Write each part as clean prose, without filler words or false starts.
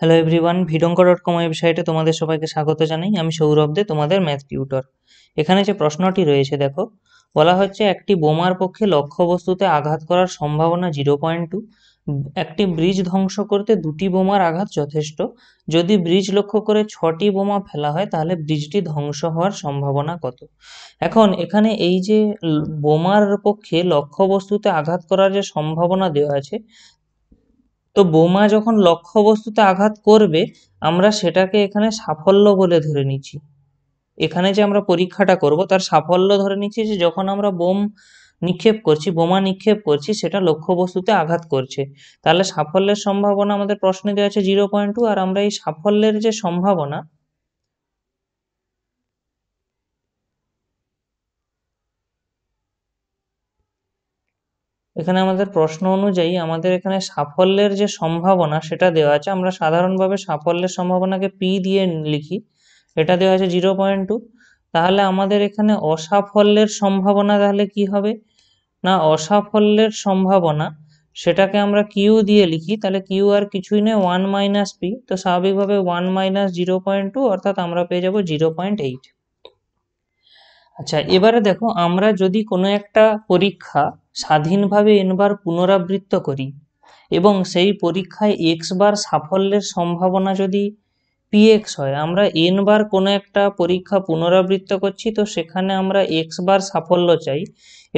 Hello everyone, ভিডঙ্ক.com ওয়েবসাইটে তোমাদের সবাইকে স্বাগত জানাই। আমি সৌরভ দে, তোমাদের ম্যাথ টিউটর। এখানে যে প্রশ্নটি রয়েছে দেখো, বলা হচ্ছে একটি বোমার পক্ষে লক্ষ্যবস্তুতে আঘাত করার সম্ভাবনা 0.2। একটি ব্রিজ ধ্বংস করতে দুটি বোমার আঘাত যথেষ্ট। যদি ব্রিজ লক্ষ্য করে 6টি বোমা ফেলা হয় তাহলে ব্রিজটি ধ্বংস হওয়ার সম্ভাবনা কত? এখন এখানে এই যে বোমার পক্ষে লক্ষ্যবস্তুতে আঘাত করার যে সম্ভাবনা দেওয়া আছে, তো বোমা যখন লক্ষ্যবস্তুতে আঘাত করবে আমরা সেটাকে এখানে সাফল্য বলে ধরে নিচ্ছি। এখানে যে আমরা পরীক্ষাটা করব তার সাফল্য ধরে নিচ্ছি যে যখন আমরা বোমা নিক্ষেপ করছি সেটা লক্ষ্যবস্তুতে আঘাত করছে, তাহলে সাফল্যের সম্ভাবনা আমাদের প্রশ্নে দেওয়া আছে 0.2। আর আমরা এই সাফল্যের যে সম্ভাবনা, এখানে আমাদের প্রশ্ন অনুযায়ী আমাদের এখানে সাফল্যের যে সম্ভাবনা সেটা দেওয়া আছে। আমরা সাধারণভাবে সাফল্যের সম্ভাবনাকে পি দিয়ে লিখি, এটা দেওয়া আছে 0.2। তাহলে আমাদের এখানে অসাফল্যের সম্ভাবনা তাহলে কি হবে না, অসাফল্যের সম্ভাবনা সেটাকে আমরা কিউ দিয়ে লিখি, তাহলে কিউ আর কিছুই নয় 1 মাইনাস পি। তো স্বাভাবিকভাবে 1 মাইনাস 0.2 অর্থাৎ আমরা পেয়ে যাব 0.8। আচ্ছা, এবারে দেখো, আমরা যদি কোনো একটা পরীক্ষা স্বাধীনভাবে n বার পুনরাবৃত্ত করি এবং সেই পরীক্ষায় x বার সাফল্যের সম্ভাবনা যদি px হয়, আমরা n বার কোনো একটা পরীক্ষা পুনরাবৃত্ত করছি, তো সেখানে আমরা x বার সাফল্য চাই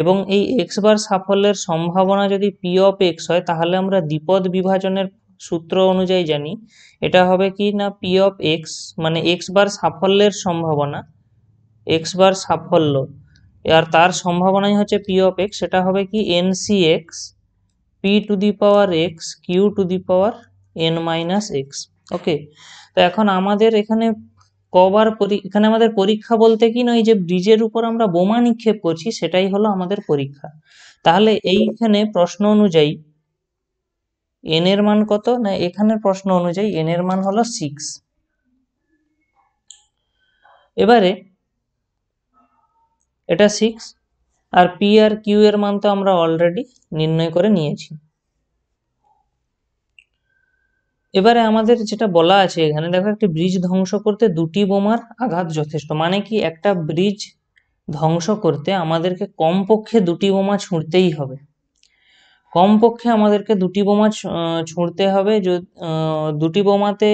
এবং এই x বার সাফল্যের সম্ভাবনা যদি p অফ x হয়, তাহলে আমরা দ্বিপদ বিভাজনের সূত্র অনুযায়ী জানি এটা হবে কি না, p অফ x মানে x বার সাফল্যের সম্ভাবনা, এক্স বার সাফল্য আর তার সম্ভাবনাই হচ্ছে পি অফ এক্স, সেটা হবে কি n c x p to the power x q to the power n minus x. Okay, তো এখন আমাদের এখানে এখানে আমাদের পরীক্ষা বলতে কি নয়, যে ব্রিজের উপর আমরা বোমা নিক্ষেপ করছি সেটাই হলো আমাদের পরীক্ষা। তাহলে এইখানে প্রশ্ন অনুযায়ী এন এর মান কত না, এখানের প্রশ্ন অনুযায়ী এন এর মান হলো 6। এবারে এটা 6 আর পি আর কিউ এর মান তো আমরা অলরেডি নির্ণয় করে নিয়েছি। এবারে আমাদের যেটা বলা আছে এখানে দেখো, একটি ব্রিজ ধ্বংস করতে দুটি বোমার আঘাত যথেষ্ট, মানে কি একটা ব্রিজ ধ্বংস করতে আমাদেরকে কমপক্ষে দুটি বোমা ছুঁড়তেই হবে। কমপক্ষে আমাদেরকে দুটি বোমা ছুঁড়তে হবে। দুটি বোমাতে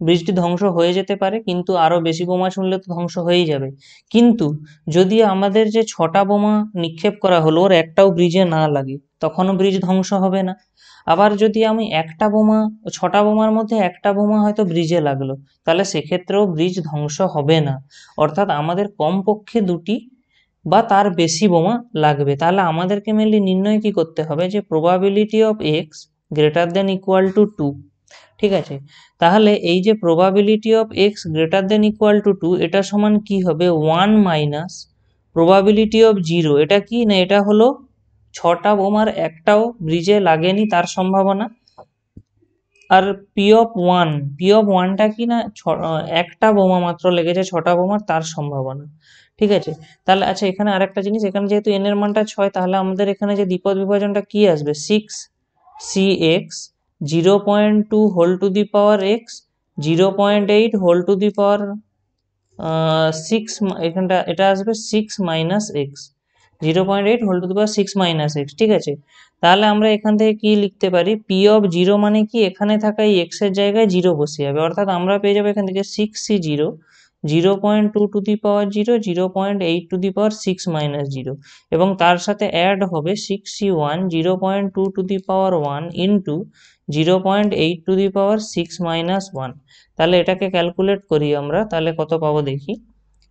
ব্রিজটি ধ্বংস হয়ে যেতে পারে, কিন্তু আরো বেশি বোমা ছুঁড়লে তো ধ্বংস হয়েই যাবে। কিন্তু যদি আমাদের যে 6টা বোমা নিক্ষেপ করা হলো ওর একটাও ব্রিজে না লাগে, তখনও ব্রিজ ধ্বংস হবে না। আবার যদি আমি 6টা বোমার মধ্যে একটা বোমা হয়তো ব্রিজে লাগলো, তাহলে সেক্ষেত্রেও ব্রিজ ধ্বংস হবে না। অর্থাৎ আমাদের কমপক্ষে দুটি বা তার বেশি বোমা লাগবে। তাহলে আমাদেরকে মেনলি নির্ণয় কি করতে হবে, যে probability of x greater than equal to 2। ঠিক আছে, তাহলে এই যে probability of x greater than equal to 2, এটা সমান কি হবে 1 মাইনাস প্রবাবিলিটি অফ 0। এটা কি না, এটা হলো 6টা বোমার একটাও ব্রিজে লাগেনি তার সম্ভাবনা। আর পি অফ ওয়ানটা কি না, একটা বোমা মাত্র লেগেছে 6টা বোমার তার সম্ভাবনা। ঠিক আছে, তাহলে আচ্ছা এখানে আরেকটা জিনিস, এখানে যেহেতু এন এর মানটা 6, তাহলে আমাদের এখানে যে দ্বিপদ বিভাজনটা কি আসবে, 6cx 0.2 whole to the power x 0.8 whole to the power 6, এখানটা এটা আসবে 6 minus x 0.8 whole to the power 6 minus x. ঠিক আছে, তাহলে আমরা এখান থেকে কি লিখতে পারি, পি অফ 0 মানে কি এখানে থাকা এই এক্স এর জায়গায় 0 বসে যাবে, অর্থাৎ আমরা পেয়ে যাবো এখান থেকে 6c0 0.2 two the power 0 0.8 two the power 6 minus 0, এবং তার সাথে অ্যাড হবে 6c1 0.2 two the power 1 into 0.8 two the power 6 minus 1। তাহলে এটাকে ক্যালকুলেট করি আমরা, তাহলে কত পাবো দেখি,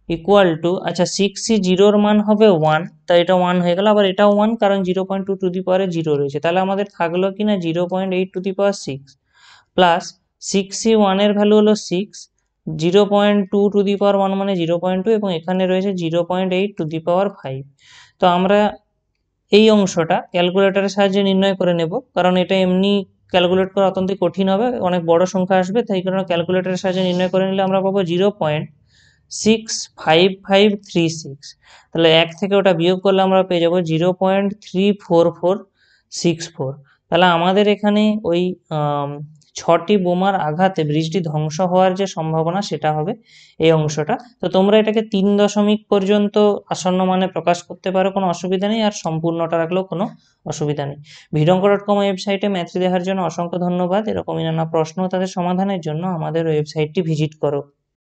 ইকুয়াল টু, আচ্ছা 6c0 এর মান হবে 1, তাই এটা 1 হয়ে গেল, আবার এটাও 1 কারণ 0.2 টু দি পাওয়ারে 0 রয়েছে, তাহলে আমাদের থাকলো কিনা 0.8 two the power 6 plus 6c1 এর ভ্যালু হলো 6, 0.2 টু দি পাওয়ার 1 মানে 0.2, এবং এখানে রয়েছে 0.8 টু দি পাওয়ার 5। তো আমরা এই অংশটা ক্যালকুলেটরের সাহায্যে নির্ণয় করে নেব, কারণ এটা এমনি ক্যালকুলেট করা অত্যন্ত কঠিন হবে, অনেক বড় সংখ্যা আসবে, তাই কারণে ক্যালকুলেটরের সাহায্যে নির্ণয় করে নিলে আমরা পাবো 0.65536। তাহলে 1 থেকে ওটা বিয়োগ করলে আমরা পেয়ে যাবো 0.34464। তাহলে আমাদের এখানে ওই 6টি বোমার আঘাতে ব্রিজটি ধ্বংস হওয়ার যে সম্ভাবনা সেটা হবে এই অংশটা। তো তোমরা এটাকে 3 দশমিক পর্যন্ত আসন্ন মানে প্রকাশ করতে পারো, কোনো অসুবিধা নেই, আর সম্পূর্ণটা রাখলেও কোনো অসুবিধা নেই। ভিডঙ্ক.com ওয়েবসাইটে ম্যাথ দেখার জন্য অসংখ্য ধন্যবাদ। এরকমই নানা প্রশ্ন ও তাদের সমাধানের জন্য আমাদের ওয়েবসাইটটি ভিজিট করো।